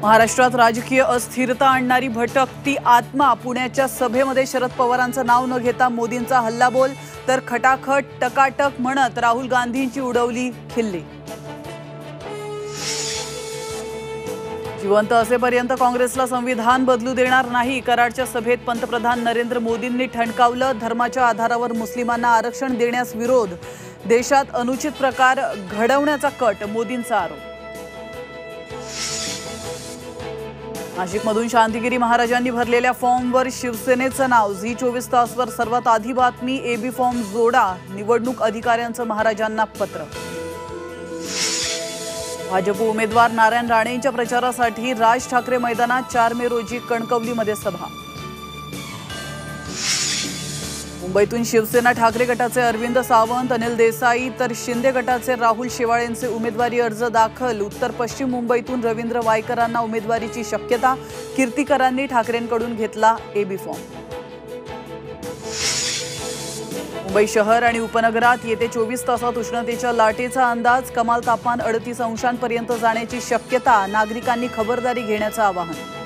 महाराष्ट्रात राजकीय अस्थिरता आणणारी भटकती आत्मा पुण्याच्या सभेमध्ये शरद पवारांचं नाव न घेता मोदींचा हल्लाबोल तर खटाखट टकाटक म्हणत राहुल गांधींची उडवली खिल्ली। जिवंत असेपर्यंत काँग्रेसला संविधान बदलू देणार नाही, कराडच्या सभेत पंतप्रधान नरेंद्र मोदींनी ठणकावलं। धर्माच्या आधारावर मुस्लिमांना आरक्षण देण्यास विरोध, देशात अनुचित प्रकार घडवण्याचा कट, मोदींचा आरोप। नाशिकमधून शांतिगिरी महाराजांनी भरलेल्या फॉर्मवर शिवसेनेचं नाव, झी24 तासवर सर्वात आधी बातमी, एबी फॉर्म जोडा, निवडणूक अधिकाऱ्यांचं महाराजांना पत्र। भाजप उमेदवार नारायण राणेंच्या प्रचारासाठी राज ठाकरे मैदानात 4 मे रोजी कणकवलीमध्ये सभा। मुंबईतून शिवसेना ठाकरे गटाचे अरविंद सावंत, अनिल देसाई तर शिंदे गटाचे राहुल शेवाळेंचे उमेदवारी अर्ज दाखल। उत्तर पश्चिम मुंबईतून रवींद्र वायकरांना उमेदवारीची शक्यता, कीर्तीकरांनी ठाकरेंकडून घेतला एबी फॉर्म। मुंबई शहर आणि उपनगरात येते 24 तासात उष्णतेच्या लाटेचा अंदाज, कमाल तापमान 38 अंशांपर्यंत जाण्याची शक्यता, नागरिकांनी खबरदारी घेण्याचं आवाहन।